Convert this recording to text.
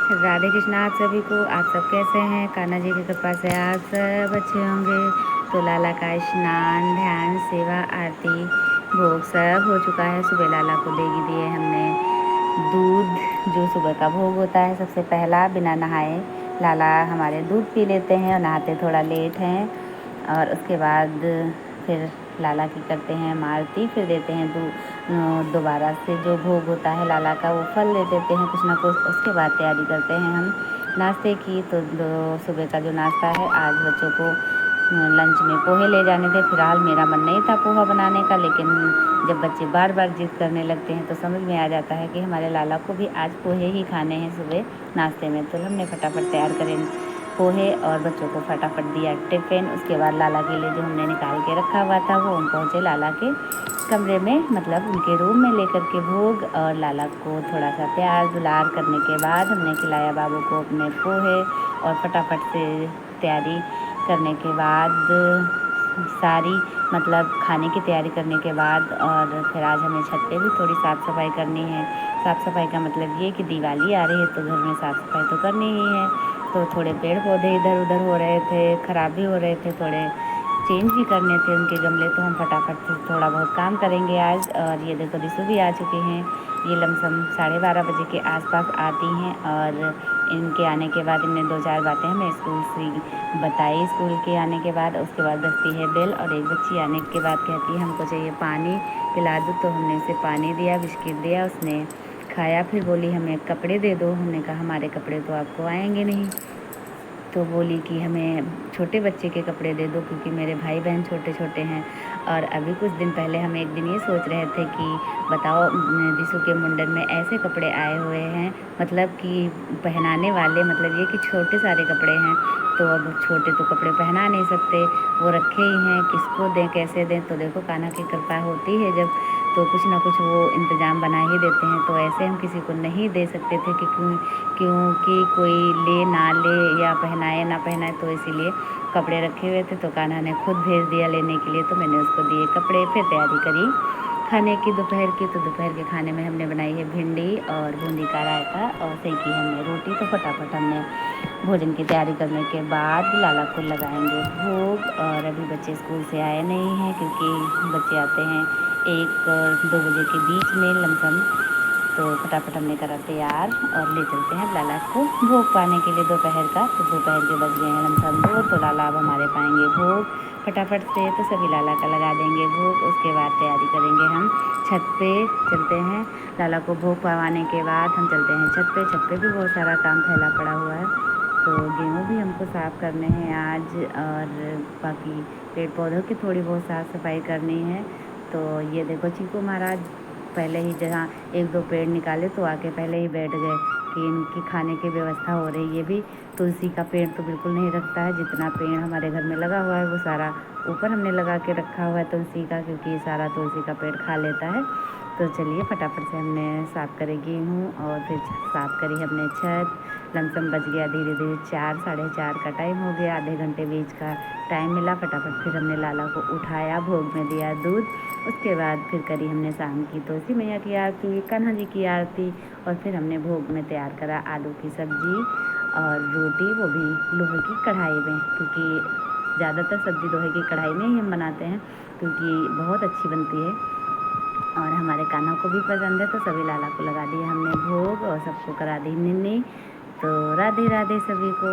राधे कृष्णा आप सभी को। आप सब कैसे हैं? कान्हा जी की कृपा से आप सब अच्छे होंगे। तो लाला का स्नान, ध्यान, सेवा, आरती, भोग सब हो चुका है। सुबह लाला को देगी दिए हमने दूध, जो सुबह का भोग होता है। सबसे पहला बिना नहाए लाला हमारे दूध पी लेते हैं और नहाते थोड़ा लेट हैं। और उसके बाद फिर लाला की करते हैं हम आरती, फिर देते हैं दोबारा से जो भोग होता है लाला का वो फल दे देते हैं कुछ ना कुछ। उसके बाद तैयारी करते हैं हम नाश्ते की। तो सुबह का जो नाश्ता है, आज बच्चों को लंच में पोहे ले जाने थे। फिलहाल मेरा मन नहीं था पोहा बनाने का, लेकिन जब बच्चे बार बार जिद करने लगते हैं तो समझ में आ जाता है कि हमारे लाला को भी आज पोहे ही खाने हैं सुबह नाश्ते में। तो हमने फटाफट तैयार करें पोहे और बच्चों को फटाफट दिया टिफ़िन। उसके बाद लाला के लिए जो हमने निकाल के रखा हुआ था वो हम पहुँचे लाला के कमरे में, मतलब उनके रूम में लेकर के भोग। और लाला को थोड़ा सा प्यार दुलार करने के बाद हमने खिलाया बाबू को अपने पोहे। और फटाफट से तैयारी करने के बाद सारी, मतलब खाने की तैयारी करने के बाद, और फिर आज हमें छत पे भी थोड़ी साफ़ सफाई करनी है। साफ़ सफाई का मतलब ये कि दिवाली आ रही है तो घर में साफ़ सफाई तो करनी ही है। तो थोड़े पेड़ पौधे इधर उधर हो रहे थे, ख़राब भी हो रहे थे, थोड़े चेंज भी करने थे उनके गमले। तो हम फटाफट से थोड़ा बहुत काम करेंगे आज। और ये देखो रिशु भी आ चुके हैं। ये लमसम 12:30 बजे के आसपास आती हैं। और इनके आने के बाद इनने 2-4 बातें हमें स्कूल से बताई स्कूल के आने के बाद। उसके बाद बजती है बेल और एक बच्ची आने के बाद कहती है हमको चाहिए पानी, पिला दो। तो हमने उसे पानी दिया, बिस्किट दिया, उसने खाया। फिर बोली हमें कपड़े दे दो। हमने कहा हमारे कपड़े तो आपको आएंगे नहीं। तो बोली कि हमें छोटे बच्चे के कपड़े दे दो, क्योंकि मेरे भाई बहन छोटे छोटे हैं। और अभी कुछ दिन पहले हम एक दिन ये सोच रहे थे कि बताओ दिशु के मुंडन में ऐसे कपड़े आए हुए हैं, मतलब कि पहनाने वाले, मतलब ये कि छोटे सारे कपड़े हैं। तो अब छोटे तो कपड़े पहना नहीं सकते, वो रखे ही हैं, किसको दें कैसे दें। तो देखो कान्हा की कृपा होती है जब, तो कुछ ना कुछ वो इंतज़ाम बना ही देते हैं। तो ऐसे हम किसी को नहीं दे सकते थे कि क्योंकि कोई ले ना ले या पहनाए ना पहनाए, तो इसीलिए कपड़े रखे हुए थे। तो कान्हा ने खुद भेज दिया लेने के लिए, तो मैंने उसको दिए कपड़े। फिर तैयारी करी खाने की दोपहर की। तो दोपहर के खाने में हमने बनाई है भिंडी और बूंदी का रायता और सेकी हमने रोटी। तो फटाफट हमने भोजन की तैयारी करने के बाद लाला को लगाएंगे भोग। और अभी बच्चे स्कूल से आए नहीं हैं, क्योंकि बच्चे आते हैं 1-2 बजे के बीच में लमसम। तो फटाफट हमने करा तैयार और ले चलते हैं लाला को भोग पाने के लिए दोपहर का। तो दोपहर के बज गए हैं लमसम 2। तो लाला अब हमारे पाएंगे भोग फटाफट से। तो सभी लाला का लगा देंगे भोग। उसके बाद तैयारी करेंगे हम छत पे चलते हैं। लाला को भोग पवाने के बाद हम चलते हैं छत पे। छत पे भी बहुत सारा काम फैला पड़ा हुआ है। तो गेहूँ भी हमको साफ़ करने हैं आज, और बाकी पेड़ पौधों की थोड़ी बहुत साफ़ सफाई करनी है। तो ये देखो चीकू महाराज पहले ही जहाँ 1-2 पेड़ निकाले तो आके पहले ही बैठ गए कि इनकी खाने की व्यवस्था हो रही है। ये भी तुलसी का पेड़ तो बिल्कुल नहीं रखता है। जितना पेड़ हमारे घर में लगा हुआ है वो सारा ऊपर हमने लगा के रखा हुआ है तुलसी का, क्योंकि ये सारा तुलसी का पेड़ खा लेता है। तो चलिए फटाफट से हमने साफ़ करे गेहूँ और फिर साफ़ करी हमने छत। लमसम बज गया धीरे धीरे 4, 4:30 का टाइम हो गया। आधे घंटे बीच का टाइम मिला। फटाफट फिर हमने लाला को उठाया, भोग में दिया दूध। उसके बाद फिर करी हमने शाम की तुलसी मैया की आरती, कान्हा जी की आरती। और फिर हमने भोग में तैयार करा आलू की सब्ज़ी और रोटी, वो भी लोहे की कढ़ाई में, क्योंकि ज़्यादातर सब्ज़ी लोहे की कढ़ाई में ही हम बनाते हैं, क्योंकि बहुत अच्छी बनती है और हमारे कान्हा को भी पसंद है। तो सभी लाला को लगा दिया हमने भोग और सबको करा दी निन्नी। तो राधे राधे सभी को।